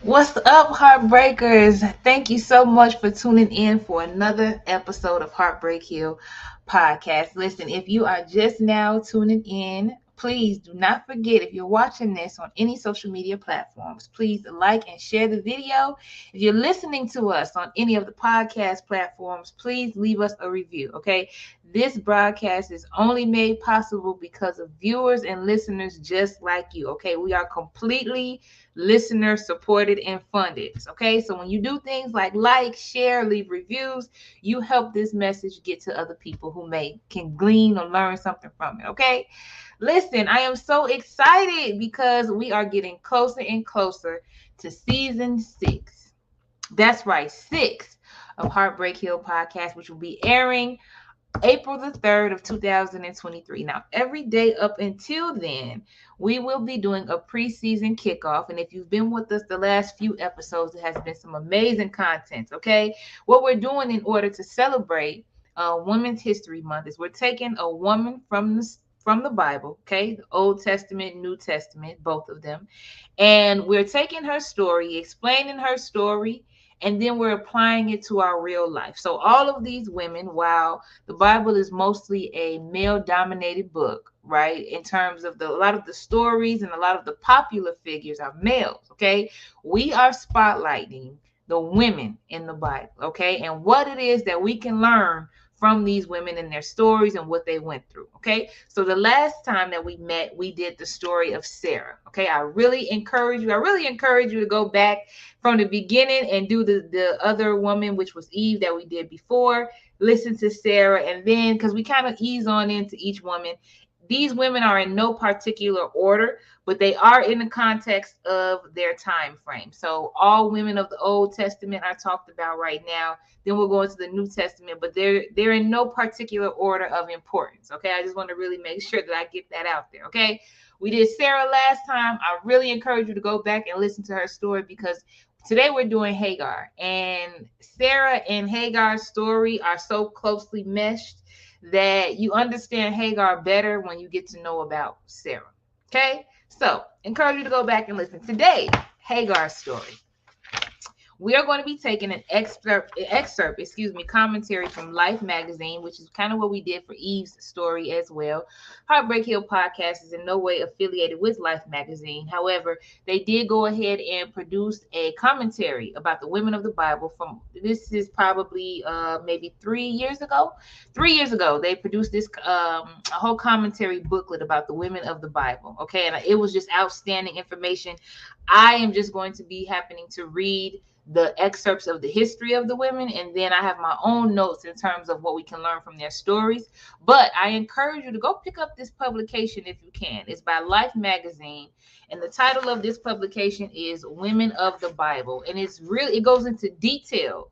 What's up, Heartbreakers? Thank you so much for tuning in for another episode of Heartbreak Hill podcast. Listen, if you are just now tuning in, please do not forget if you're watching this on any social media platforms, please like and share the video. If you're listening to us on any of the podcast platforms, please leave us a review, okay? This broadcast is only made possible because of viewers and listeners just like you, okay? We are completely listener supported and funded. Okay, so when you do things like, share, leave reviews, you help this message get to other people who may can glean or learn something from it. Okay, listen, I am so excited because we are getting closer and closer to season 6. That's right, 6 of Heartbreak Hill podcast, which will be airing April the 3rd of 2023. Now, every day up until then, we will be doing a preseason kickoff. And if you've been with us the last few episodes, it has been some amazing content, okay? What we're doing in order to celebrate Women's History Month is we're taking a woman from the Bible, okay? The Old Testament, New Testament, both of them. And we're taking her story, explaining her story, and then we're applying it to our real life. So all of these women, while the Bible is mostly a male dominated book, right? In terms of a lot of the stories and a lot of the popular figures are males, okay? We are spotlighting the women in the Bible, okay? And what it is that we can learn from these women and their stories and what they went through. Okay. So the last time that we met, we did the story of Sarah. Okay. I really encourage you to go back from the beginning and do the other woman, which was Eve, that we did before. Listen to Sarah, and then because we kind of ease on into each woman. These women are in no particular order, but they are in the context of their time frame. So all women of the Old Testament are talked about right now. Then we'll go into the New Testament, but they're in no particular order of importance. Okay, I just want to really make sure that I get that out there. Okay, we did Sarah last time. I really encourage you to go back and listen to her story because today we're doing Hagar, and Sarah and Hagar's story are so closely meshed that you understand Hagar better when you get to know about Sarah. Okay, so encourage you to go back and listen. Today, Hagar's story. We are going to be taking an commentary from Life magazine, which is kind of what we did for Eve's story as well. Heartbreak Hill podcast is in no way affiliated with Life magazine. However, they did go ahead and produce a commentary about the women of the Bible. From this is probably maybe 3 years ago. 3 years ago, they produced this a whole commentary booklet about the women of the Bible. Okay, and it was just outstanding information. I am just going to be happening to read the excerpts of the history of the women, and then I have my own notes in terms of what we can learn from their stories. But I encourage you to go pick up this publication if you can. It's by Life magazine, and the title of this publication is Women of the Bible, and it goes into detail,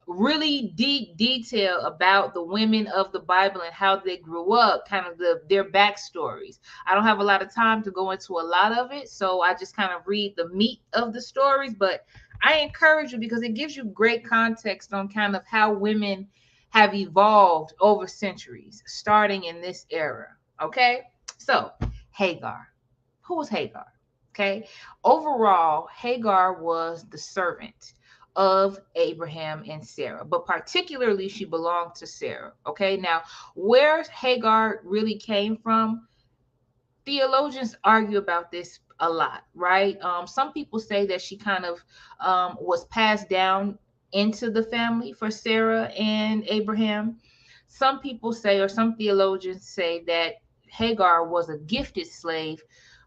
really deep detail about the women of the Bible and how they grew up, kind of their backstories. I don't have a lot of time to go into a lot of it, so I just kind of read the meat of the stories, but I encourage you because it gives you great context on kind of how women have evolved over centuries, starting in this era. Okay, so Hagar. Who was Hagar? Okay, overall, Hagar was the servant of Abraham and Sarah, but particularly she belonged to Sarah. Okay, now where Hagar really came from, theologians argue about this a lot, right? Some people say that she kind of was passed down into the family for Sarah and Abraham. Some people say, or some theologians say, that Hagar was a gifted slave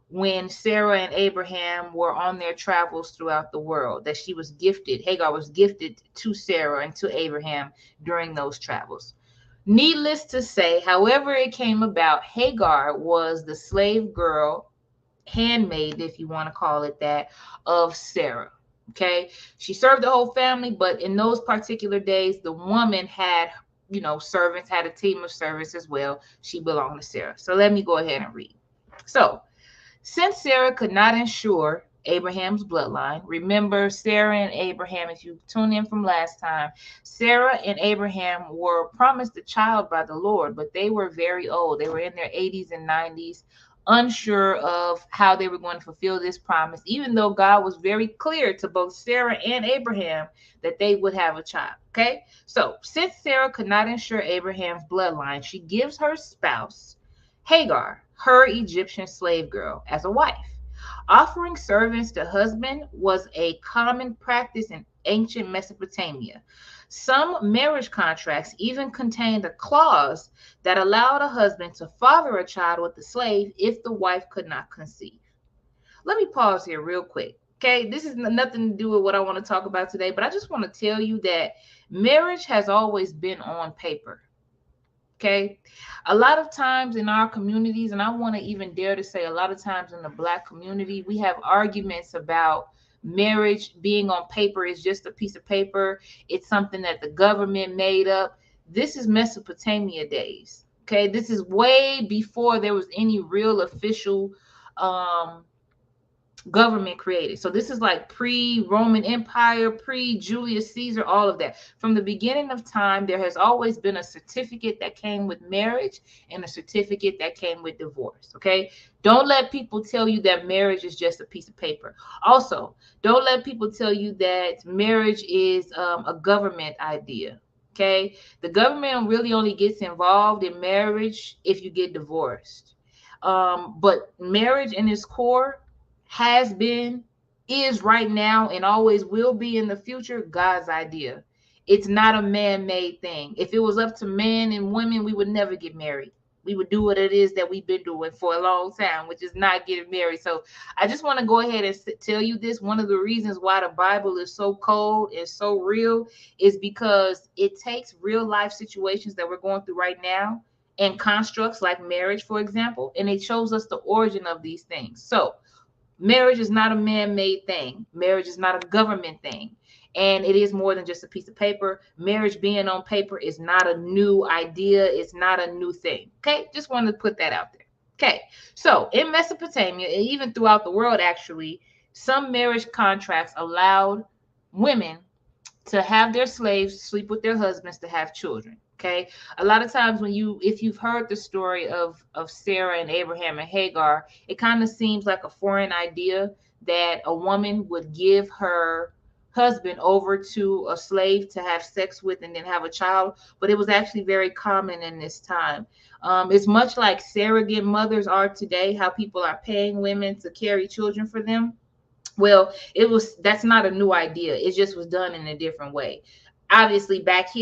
when Sarah and Abraham were on their travels throughout the world, that she was gifted, Hagar was gifted to Sarah and to Abraham during those travels. Needless to say, however it came about, Hagar was the slave girl, handmaid, if you want to call it that, of Sarah. Okay. She served the whole family, but in those particular days, the woman had, servants, had a team of servants as well. She belonged to Sarah. So let me go ahead and read. So, since Sarah could not ensure Abraham's bloodline, remember Sarah and Abraham, if you tune in from last time, Sarah and Abraham were promised a child by the Lord, but they were very old. They were in their 80s and 90s. unsure of how they were going to fulfill this promise, even though God was very clear to both Sarah and Abraham that they would have a child. Okay, so since Sarah could not ensure Abraham's bloodline, she gives her spouse Hagar, her Egyptian slave girl, as a wife. Offering servants to husband was a common practice in ancient Mesopotamia. Some marriage contracts even contained a clause that allowed a husband to father a child with the slave if the wife could not conceive. Let me pause here real quick. Okay, this is nothing to do with what I want to talk about today, but I just want to tell you that marriage has always been on paper. Okay, a lot of times in our communities, and I want to even dare to say a lot of times in the Black community, we have arguments about marriage being on paper is just a piece of paper. It's something that the government made up. This is Mesopotamia days. Okay, this is way before there was any real official um, government created. So this is like pre-Roman Empire, pre-Julius Caesar, all of that. From the beginning of time, there has always been a certificate that came with marriage and a certificate that came with divorce. Okay. Don't let people tell you that marriage is just a piece of paper. Also, don't let people tell you that marriage is a government idea. Okay. The government really only gets involved in marriage if you get divorced. But marriage in its core has been, is right now, and always will be in the future God's idea. It's not a man-made thing. If it was up to men and women, we would never get married. We would do what it is that we've been doing for a long time, which is not getting married. So I just want to go ahead and tell you this. One of the reasons why the Bible is so cold and so real is because it takes real life situations that we're going through right now and constructs like marriage, for example, and it shows us the origin of these things. So marriage is not a man-made thing. Marriage is not a government thing. And it is more than just a piece of paper. Marriage being on paper is not a new idea. It's not a new thing. Okay. Just wanted to put that out there. Okay. So in Mesopotamia, and even throughout the world, actually, some marriage contracts allowed women to have their slaves sleep with their husbands to have children. Okay, a lot of times when if you've heard the story of Sarah and Abraham and Hagar, it kind of seems like a foreign idea that a woman would give her husband over to a slave to have sex with and then have a child. But it was actually very common in this time. It's much like surrogate mothers are today, how people are paying women to carry children for them. Well, that's not a new idea. It just was done in a different way. Obviously, back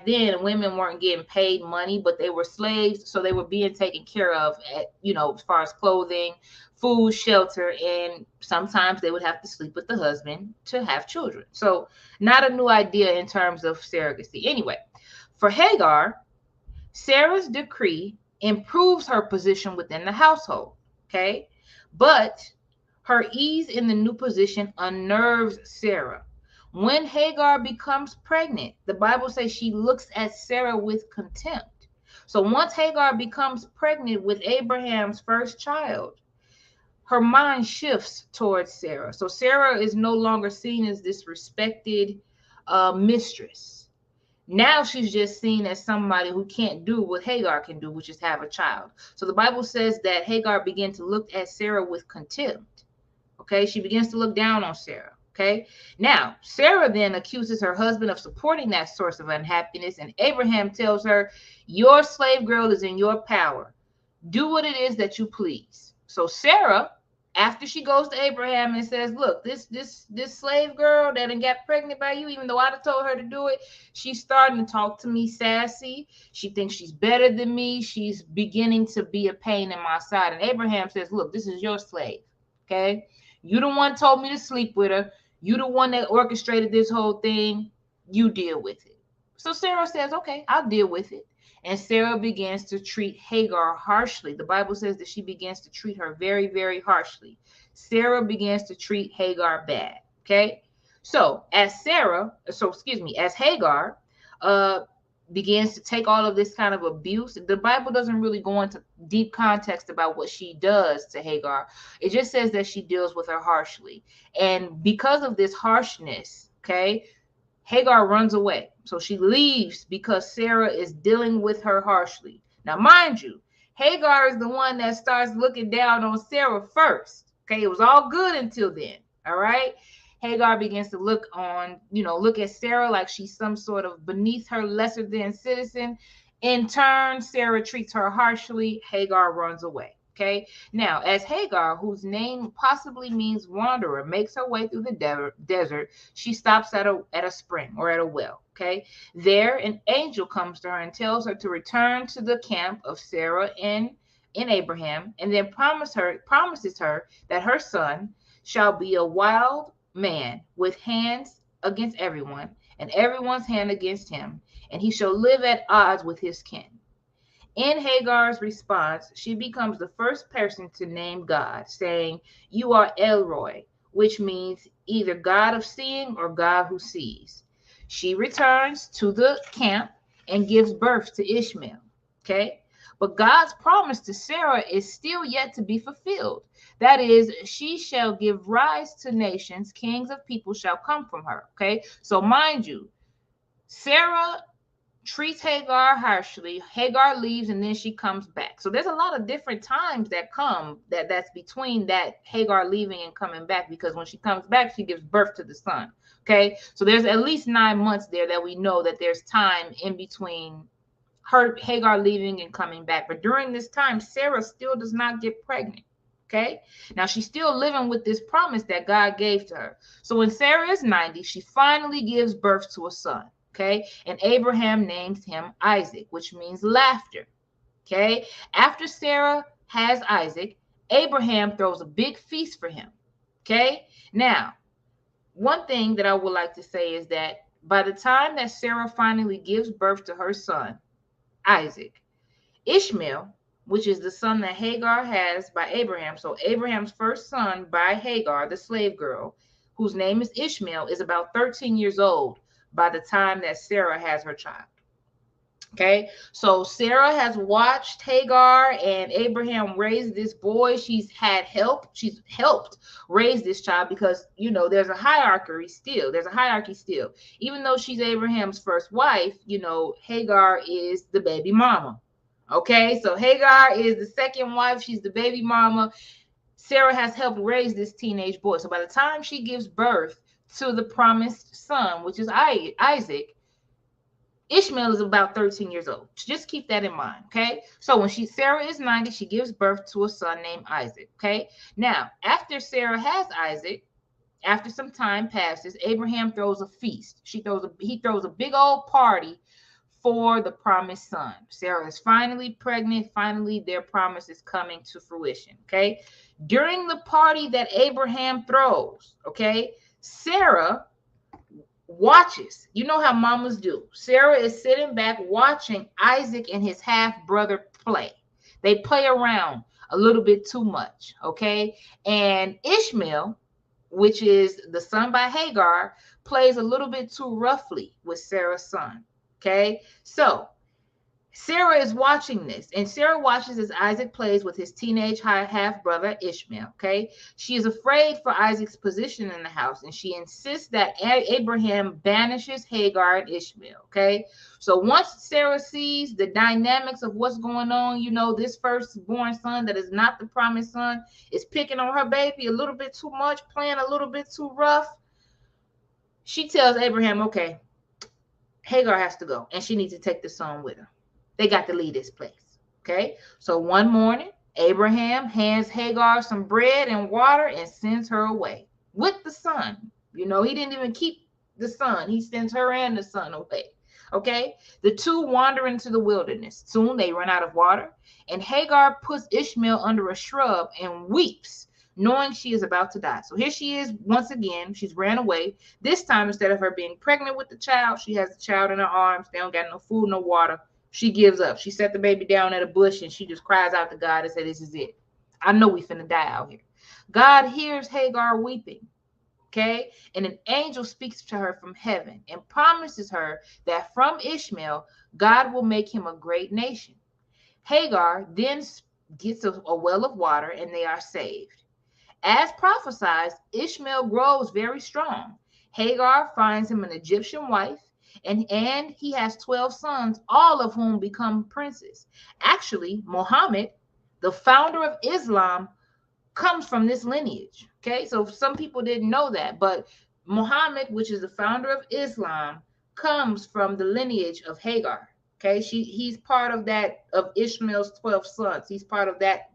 then, women weren't getting paid money, but they were slaves, so they were being taken care of as far as clothing, food, shelter, and sometimes they would have to sleep with the husband to have children. So not a new idea in terms of surrogacy. Anyway, for Hagar, Sarah's decree improves her position within the household. Okay. But her ease in the new position unnerves Sarah. When Hagar becomes pregnant, the Bible says she looks at Sarah with contempt. So once Hagar becomes pregnant with Abraham's first child, her mind shifts towards Sarah. So Sarah is no longer seen as this respected mistress. Now she's just seen as somebody who can't do what Hagar can do, which is have a child. So the Bible says that Hagar began to look at Sarah with contempt. Okay, she begins to look down on Sarah. Okay, now Sarah then accuses her husband of supporting that source of unhappiness, and Abraham tells her, "Your slave girl is in your power. Do what it is that you please." So Sarah, after she goes to Abraham and says, "Look, this slave girl that got pregnant by you, even though I'd have told her to do it, she's starting to talk to me sassy. She thinks she's better than me. She's beginning to be a pain in my side." And Abraham says, "Look, this is your slave. Okay, you the one told me to sleep with her. You the one that orchestrated this whole thing. You deal with it." So Sarah says, "Okay, I'll deal with it." And Sarah begins to treat Hagar harshly. The Bible says that she begins to treat her very, very harshly. Sarah begins to treat Hagar bad. Okay. So as Hagar begins to take all of this kind of abuse, the Bible doesn't really go into deep context about what she does to Hagar. It just says that she deals with her harshly. And because of this harshness, okay, Hagar runs away. So she leaves because Sarah is dealing with her harshly. Now, mind you, Hagar is the one that starts looking down on Sarah first. Okay, it was all good until then. All right. Hagar begins to look at Sarah like she's some sort of beneath her, lesser than citizen. In turn, Sarah treats her harshly. Hagar runs away. Okay. Now, as Hagar, whose name possibly means wanderer, makes her way through the desert, she stops at a spring or at a well. Okay. There, an angel comes to her and tells her to return to the camp of Sarah in Abraham, and then promises her that her son shall be a wild man with hands against everyone, and everyone's hand against him, and he shall live at odds with his kin. In Hagar's response, she becomes the first person to name God, saying, "You are Elroy," which means either God of seeing or God who sees. She returns to the camp and gives birth to Ishmael. Okay? But God's promise to Sarah is still yet to be fulfilled. That is, she shall give rise to nations, kings of people shall come from her. Okay? So, mind you, Sarah treats Hagar harshly. Hagar leaves and then she comes back. So there's a lot of different times that's between that Hagar leaving and coming back, because when she comes back, she gives birth to the son. Okay. So there's at least 9 months there that we know that there's time in between her Hagar leaving and coming back. But during this time, Sarah still does not get pregnant. Okay. Now she's still living with this promise that God gave to her. So when Sarah is 90, she finally gives birth to a son. Okay. And Abraham names him Isaac, which means laughter. Okay. After Sarah has Isaac, Abraham throws a big feast for him. Okay. Now, one thing that I would like to say is that by the time that Sarah finally gives birth to her son, Isaac, Ishmael, which is the son that Hagar has by Abraham, so Abraham's first son by Hagar, the slave girl, whose name is Ishmael, is about 13 years old by the time that Sarah has her child. Okay, so Sarah has watched Hagar and Abraham raise this boy. She's had help. She's helped raise this child because, there's a hierarchy still. There's a hierarchy still. Even though she's Abraham's first wife, Hagar is the baby mama. Okay, so Hagar is the second wife. She's the baby mama. Sarah has helped raise this teenage boy. So by the time she gives birth to the promised son, which is Isaac, Ishmael is about 13 years old. Just keep that in mind, okay? So when Sarah is 90, she gives birth to a son named Isaac, okay? Now, after Sarah has Isaac, after some time passes, Abraham throws a feast. He throws a big old party for the promised son. Sarah is finally pregnant. Finally, their promise is coming to fruition, okay? During the party that Abraham throws, okay, Sarah watches. You know how mamas do. Sarah is sitting back watching Isaac and his half brother play. They play around a little bit too much, okay? And Ishmael, which is the son by Hagar, plays a little bit too roughly with Sarah's son, okay? So Sarah is watching this, and Sarah watches as Isaac plays with his teenage half brother Ishmael. Okay, she is afraid for Isaac's position in the house, and she insists that Abraham banishes Hagar and Ishmael. Okay, so once Sarah sees the dynamics of what's going on, this firstborn son that is not the promised son is picking on her baby a little bit too much, playing a little bit too rough. She tells Abraham, okay, Hagar has to go, and she needs to take the son with her. They got to leave this place. Okay. So one morning, Abraham hands Hagar some bread and water and sends her away with the son. He didn't even keep the son. He sends her and the son away. Okay. The two wander into the wilderness. Soon they run out of water, and Hagar puts Ishmael under a shrub and weeps, knowing she is about to die. So here she is once again. She's ran away. This time, instead of her being pregnant with the child, she has the child in her arms. They don't got no food, no water. She gives up. She set the baby down at a bush and she just cries out to God and said, "This is it. I know we finna die out here." God hears Hagar weeping, okay? And an angel speaks to her from heaven and promises her that from Ishmael, God will make him a great nation. Hagar then gets a well of water and they are saved. As prophesied, Ishmael grows very strong. Hagar finds him an Egyptian wife, And he has 12 sons, all of whom become princes. Actually, Muhammad, the founder of Islam, comes from this lineage. Okay, so some people didn't know that, but Muhammad, which is the founder of Islam, comes from the lineage of Hagar. Okay, he's part of that, of Ishmael's 12 sons. He's part of that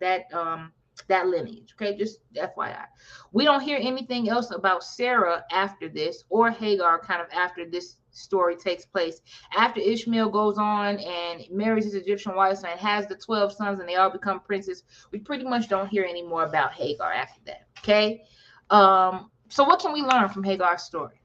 lineage. Okay, just FYI. We don't hear anything else about Sarah after this, or Hagar kind of after this story takes place. After Ishmael goes on and marries his Egyptian wife and has the 12 sons and they all become princes, we pretty much don't hear any more about Hagar after that. Okay. So what can we learn from Hagar's story?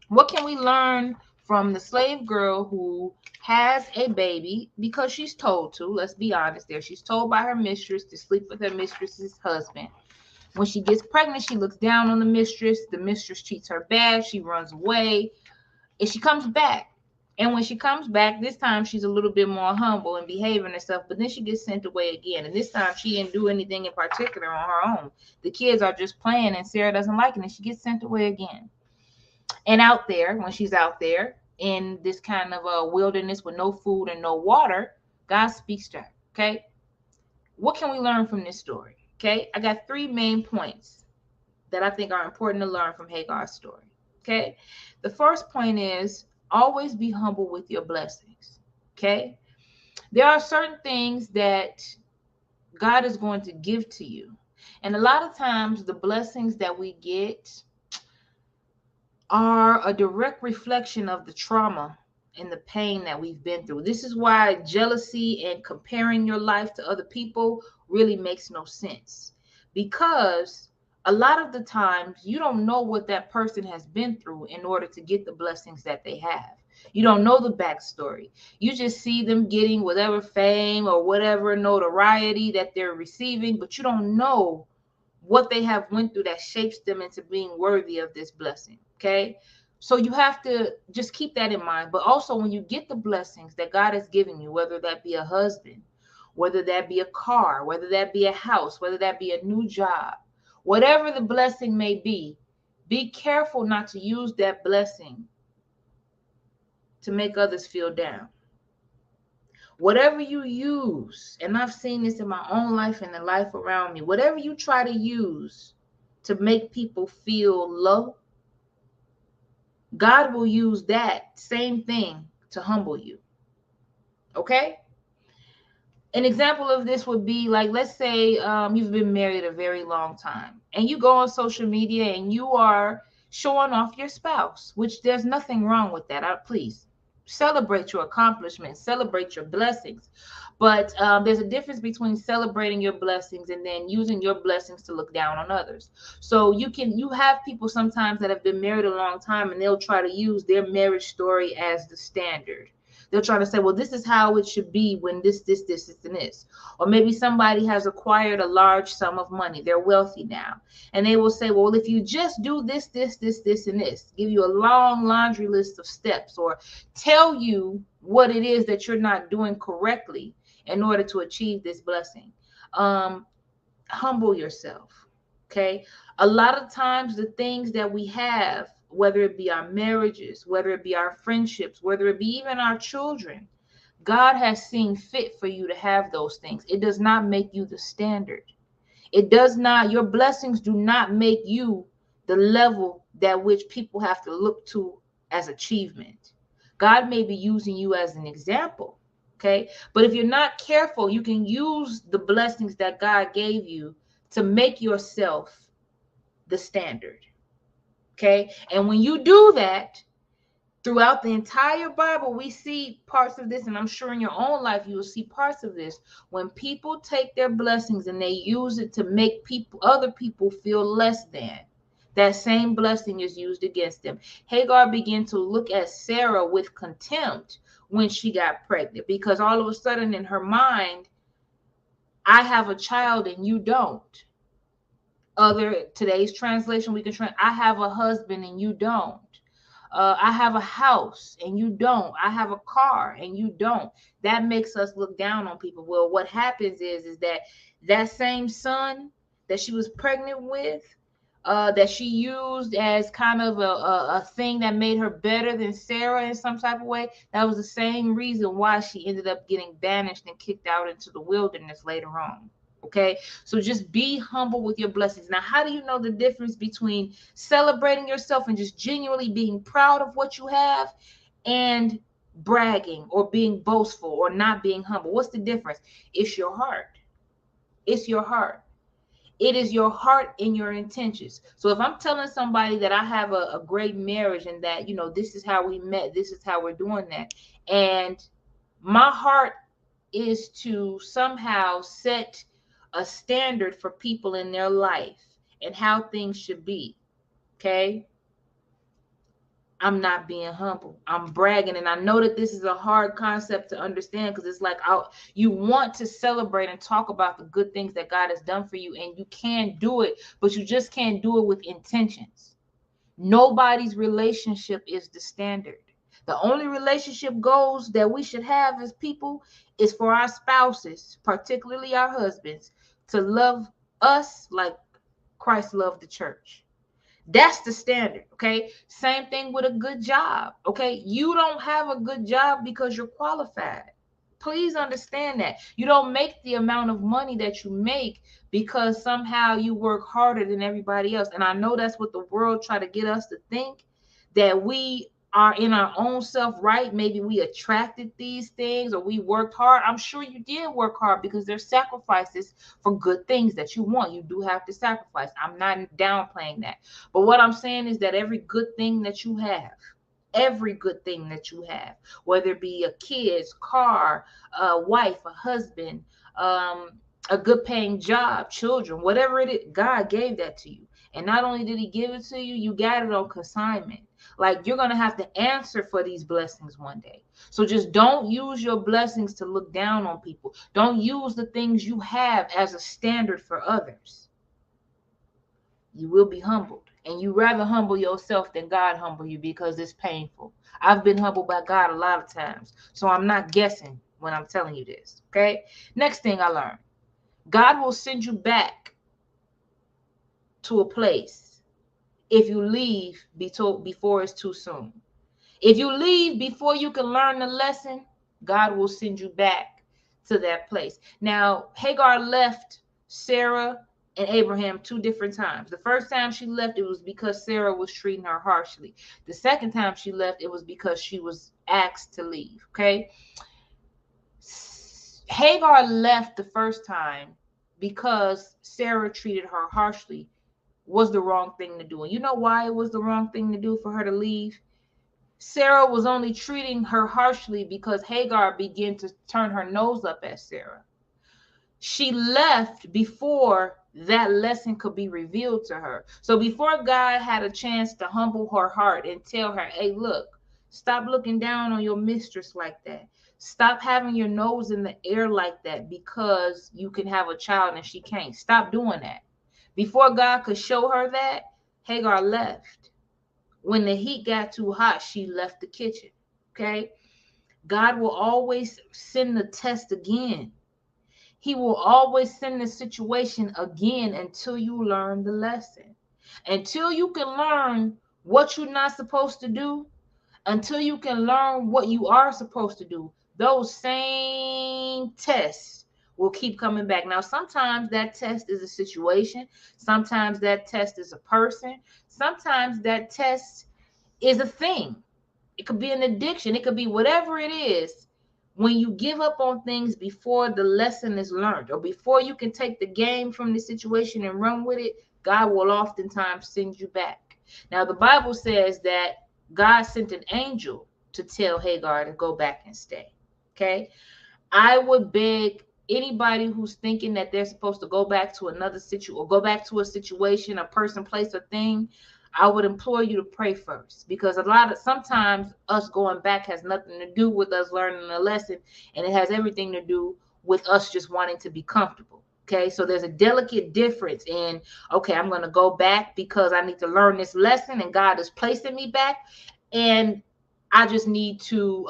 What can we learn from the slave girl who has a baby because she's told to? Let's be honest there. She's told by her mistress to sleep with her mistress's husband. When she gets pregnant, she looks down on the mistress. The mistress treats her bad. She runs away. And she comes back. And when she comes back, this time she's a little bit more humble and behaving herself, but then she gets sent away again. And this time she didn't do anything in particular on her own. The kids are just playing and Sarah doesn't like it, and she gets sent away again. And out there, when she's out there in this kind of a wilderness with no food and no water, God speaks to her. Okay. What can we learn from this story? Okay. I got 3 main points that I think are important to learn from Hagar's story. Okay. The first point is always be humble with your blessings. Okay. There are certain things that God is going to give to you. And a lot of times the blessings that we get are a direct reflection of the trauma and the pain that we've been through. This is why jealousy and comparing your life to other people really makes no sense. Because a lot of the times you don't know what that person has been through in order to get the blessings that they have. You don't know the backstory. You just see them getting whatever fame or whatever notoriety that they're receiving, but you don't know what they have went through that shapes them into being worthy of this blessing. Okay. So you have to just keep that in mind. But also when you get the blessings that God has given you, whether that be a husband, whether that be a car, whether that be a house, whether that be a new job, whatever the blessing may be careful not to use that blessing to make others feel down. Whatever you use, and I've seen this in my own life and the life around me, whatever you try to use to make people feel low, God will use that same thing to humble you. Okay? An example of this would be like, let's say you've been married a very long time and you go on social media and you are showing off your spouse, which there's nothing wrong with that. Please celebrate your accomplishments, celebrate your blessings. But there's a difference between celebrating your blessings and then using your blessings to look down on others. So you have people sometimes that have been married a long time and they'll try to use their marriage story as the standard. They'll try to say, well, this is how it should be when this, and this. Or maybe somebody has acquired a large sum of money. They're wealthy now. And they will say, well, if you just do this, and this, give you a long laundry list of steps or tell you what it is that you're not doing correctly in order to achieve this blessing. Humble yourself. Okay. A lot of times the things that we have, whether it be our marriages, whether it be our friendships, whether it be even our children, God has seen fit for you to have those things. It does not make you the standard. It does not, your blessings do not make you the level that which people have to look to as achievement. God may be using you as an example. Okay. But if you're not careful, you can use the blessings that God gave you to make yourself the standard. Okay. And when you do that, throughout the entire Bible, we see parts of this, and I'm sure in your own life you will see parts of this. When people take their blessings and they use it to make other people feel less than, that same blessing is used against them. Hagar began to look at Sarah with contempt when she got pregnant, because all of a sudden in her mind, I have a child and you don't. Today's translation, we can I have a husband and you don't. I have a house and you don't. I have a car and you don't. That makes us look down on people. Well, what happens is that same son that she was pregnant with, that she used as kind of a thing that made her better than Sarah in some type of way, that was the same reason why she ended up getting banished and kicked out into the wilderness later on. Okay, so just be humble with your blessings. Now, how do you know the difference between celebrating yourself and just genuinely being proud of what you have and bragging or being boastful or not being humble? What's the difference? It's your heart. It's your heart. It is your heart and your intentions. So if I'm telling somebody that I have a great marriage and that, this is how we met, this is how we're doing that, and my heart is to somehow set a standard for people in their life and how things should be, okay? I'm not being humble. I'm bragging. And I know that this is a hard concept to understand because it's like you want to celebrate and talk about the good things that God has done for you, and you can do it, but you just can't do it with intentions. Nobody's relationship is the standard. The only relationship goals that we should have as people is for our spouses, particularly our husbands, to love us like Christ loved the church. That's the standard, okay? Same thing with a good job, okay? You don't have a good job because you're qualified. Please understand that. You don't make the amount of money that you make because somehow you work harder than everybody else. And I know that's what the world try to get us to think, that we are in our own self right. Maybe we attracted these things or we worked hard. I'm sure you did work hard because there's sacrifices for good things that you want. You do have to sacrifice. I'm not downplaying that. But what I'm saying is that every good thing that you have, every good thing that you have, whether it be a kid's car, a wife, a husband, a good paying job, children, whatever it is, God gave that to you. And not only did he give it to you, you got it on consignment. Like, you're going to have to answer for these blessings one day. So just don't use your blessings to look down on people. Don't use the things you have as a standard for others. You will be humbled. And you rather humble yourself than God humble you because it's painful. I've been humbled by God a lot of times. So I'm not guessing when I'm telling you this. Okay. Next thing I learned, God will send you back to a place if you leave before it's too soon. If you leave before you can learn the lesson, God will send you back to that place. Now, Hagar left Sarah and Abraham 2 different times. The first time she left, it was because Sarah was treating her harshly. The second time she left, it was because she was asked to leave. Okay. Hagar left the first time because Sarah treated her harshly, was the wrong thing to do. And you know why it was the wrong thing to do for her to leave? Sarah was only treating her harshly because Hagar began to turn her nose up at Sarah. She left before that lesson could be revealed to her. So before God had a chance to humble her heart and tell her, hey, look, stop looking down on your mistress like that. Stop having your nose in the air like that because you can have a child and she can't. Stop doing that. Before God could show her that, Hagar left. When the heat got too hot, she left the kitchen. Okay? God will always send the test again. He will always send the situation again until you learn the lesson. Until you can learn what you're not supposed to do, until you can learn what you are supposed to do, those same tests will keep coming back. Now, sometimes that test is a situation. Sometimes that test is a person. Sometimes that test is a thing. It could be an addiction. It could be whatever it is. When you give up on things before the lesson is learned or before you can take the game from the situation and run with it, God will oftentimes send you back. Now, the Bible says that God sent an angel to tell Hagar to go back and stay. Okay. I would beg anybody who's thinking that they're supposed to go back to another situation or go back to a situation, a person, place, or thing. I would implore you to pray first, because sometimes us going back has nothing to do with us learning a lesson, and it has everything to do with us just wanting to be comfortable. Okay, so there's a delicate difference in, okay, I'm going to go back because I need to learn this lesson and God is placing me back, and I just need to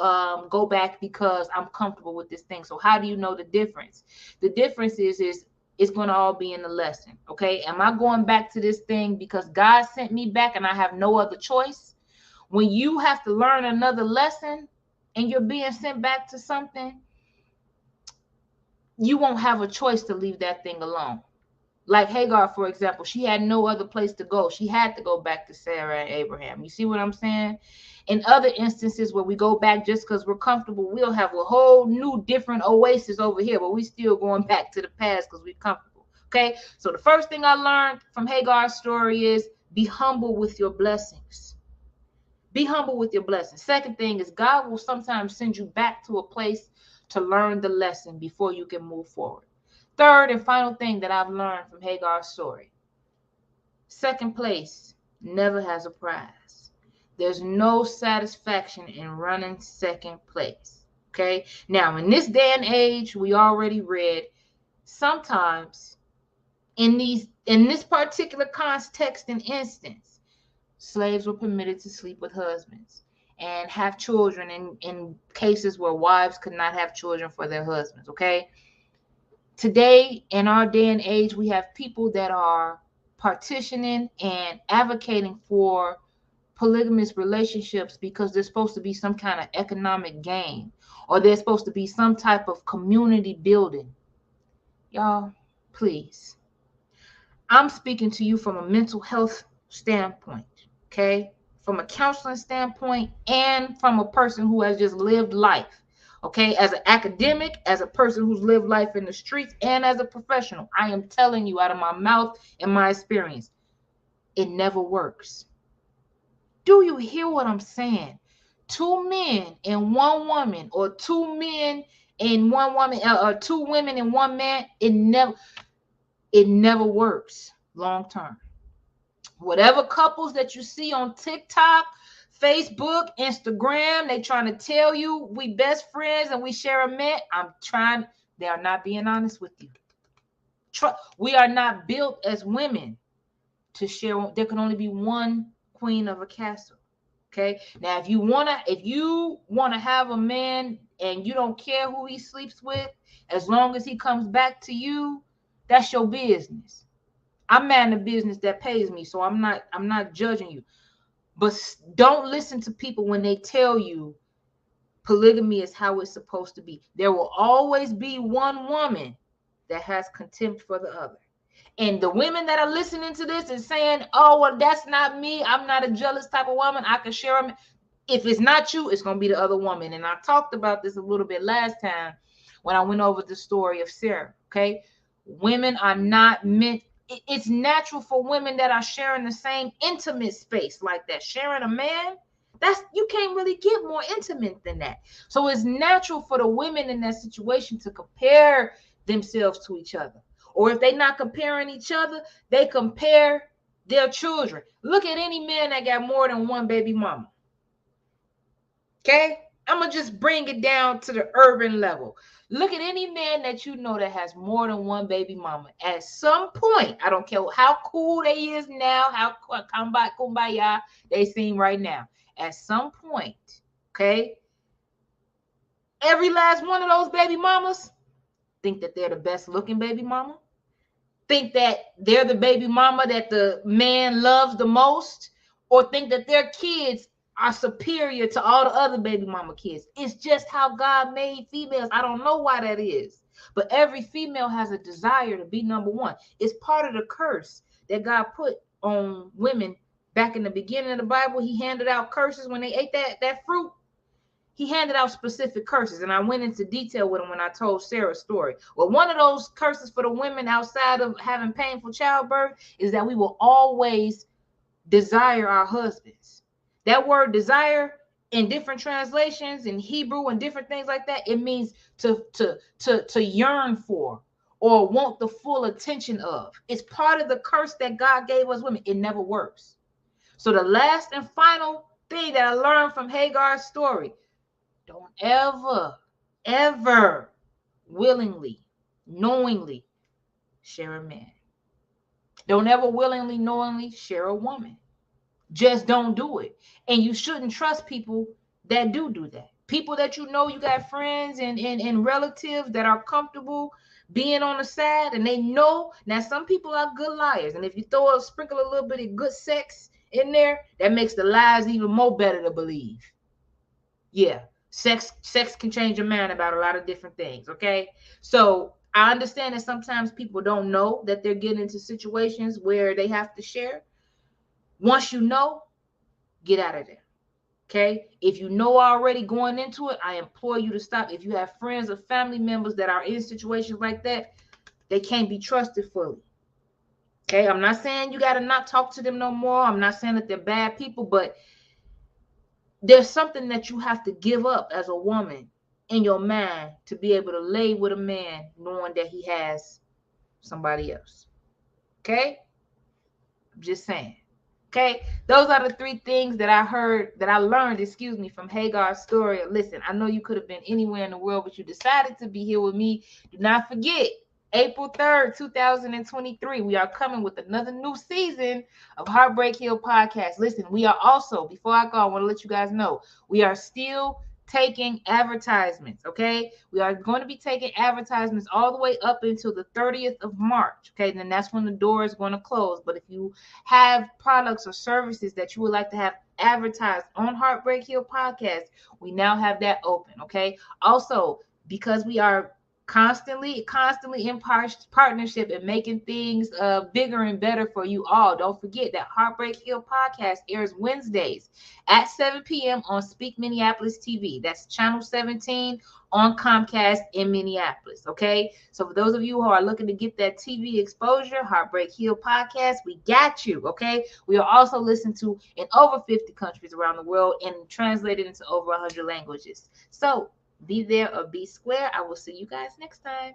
go back because I'm comfortable with this thing. So how do you know the difference? The difference is It's going to all be in the lesson. Okay. Am I going back to this thing because God sent me back and I have no other choice? When you have to learn another lesson and you're being sent back to something, you won't have a choice to leave that thing alone. Like Hagar, for example, she had no other place to go. She had to go back to Sarah and Abraham. You see what I'm saying? In other instances where we go back just because we're comfortable, we'll have a whole new different oasis over here, but we still going back to the past because we're comfortable. Okay? So the first thing I learned from Hagar's story is be humble with your blessings. Be humble with your blessings. Second thing is God will sometimes send you back to a place to learn the lesson before you can move forward. Third and final thing that I've learned from Hagar's story. Second place never has a prize. There's no satisfaction in running second place. Okay? Now, in this day and age, we already read, sometimes in this particular context and instance, slaves were permitted to sleep with husbands and have children in cases where wives could not have children for their husbands. Okay? Today, in our day and age, we have people that are partitioning and advocating for polygamous relationships because there's supposed to be some kind of economic gain or there's supposed to be some type of community building. Y'all, please. I'm speaking to you from a mental health standpoint, okay? From a counseling standpoint and from a person who has just lived life. Okay, as an academic, as a person who's lived life in the streets, and as a professional, I am telling you out of my mouth and my experience, it never works. Do you hear what I'm saying? Two men and one woman, or two men and one woman, or two women and one man, it never works long term. Whatever couples that you see on TikTok, Facebook, Instagram, they trying to tell you we best friends and we share a man. They are not being honest with you. We are not built as women to share. There can only be one queen of a castle. Okay. Now, if you wanna have a man and you don't care who he sleeps with, as long as he comes back to you, that's your business. I'm man the business that pays me, so I'm not judging you. But don't listen to people when they tell you polygamy is how it's supposed to be. There will always be one woman that has contempt for the other. And the women that are listening to this and saying, oh, well, that's not me. I'm not a jealous type of woman. I can share them. If it's not you, it's going to be the other woman. And I talked about this a little bit last time when I went over the story of Sarah. Okay. Women are not meant. It's natural for women that are sharing the same intimate space like that. Sharing a man, you can't really get more intimate than that. So it's natural for the women in that situation to compare themselves to each other. Or if they're not comparing each other, they compare their children. Look at any man that got more than one baby mama. Okay? I'm going to just bring it down to the urban level. Look at any man that you know that has more than one baby mama. At some point, I don't care how cool they is now, how kumbaya they seem right now. At some point, okay, every last one of those baby mamas think that they're the best looking baby mama, think that they're the baby mama that the man loves the most, or think that their kids are superior to all the other baby mama kids. It's just how God made females. I don't know why that is, but every female has a desire to be number one. It's part of the curse that God put on women back in the beginning of the Bible. He handed out curses when they ate that fruit. He handed out specific curses, and I went into detail with him when I told Sarah's story. Well, one of those curses for the women outside of having painful childbirth is that we will always desire our husbands. That word desire in different translations in Hebrew and different things like that, it means to yearn for or want the full attention of. It's part of the curse that God gave us women. It never works. So the last and final thing that I learned from Hagar's story, don't ever willingly, knowingly share a man. Don't ever willingly, knowingly share a woman. Just don't do it. And you shouldn't trust people that do that. People that you know, you got friends and relatives that are comfortable being on the side, and they know. Now, some people are good liars, and if you sprinkle a little bit of good sex in there, that makes the lies even more better to believe. Yeah, sex can change your mind about a lot of different things. Okay, so I understand that sometimes people don't know that they're getting into situations where they have to share. Once you know, get out of there. Okay, if you know already going into it, I implore you to stop. If you have friends or family members that are in situations like that, they can't be trusted fully. Okay, I'm not saying you got to not talk to them no more. I'm not saying that they're bad people, but there's something that you have to give up as a woman in your mind to be able to lay with a man knowing that he has somebody else. Okay, I'm just saying. Okay, those are the three things that I learned, excuse me, from Hagar's story. Listen, I know you could have been anywhere in the world, but you decided to be here with me. Do not forget, April 3rd, 2023, we are coming with another new season of Heartbreak Hill Podcast. Listen, we are also, before I go, I want to let you guys know, we are still taking advertisements. Okay, we are going to be taking advertisements all the way up until the 30th of March. Okay, then that's when the door is going to close. But if you have products or services that you would like to have advertised on Heartbreak Hill Podcast, we now have that open. Okay, also, because we are constantly in partnership and making things bigger and better for you all, don't forget that Heartbreak Hill Podcast airs Wednesdays at 7 p.m. on Speak Minneapolis TV. That's channel 17 on Comcast in Minneapolis. Okay, so for those of you who are looking to get that TV exposure, Heartbreak Hill Podcast, we got you. Okay, we are also listened to in over 50 countries around the world and translated into over 100 languages. So be there or be square. I will see you guys next time.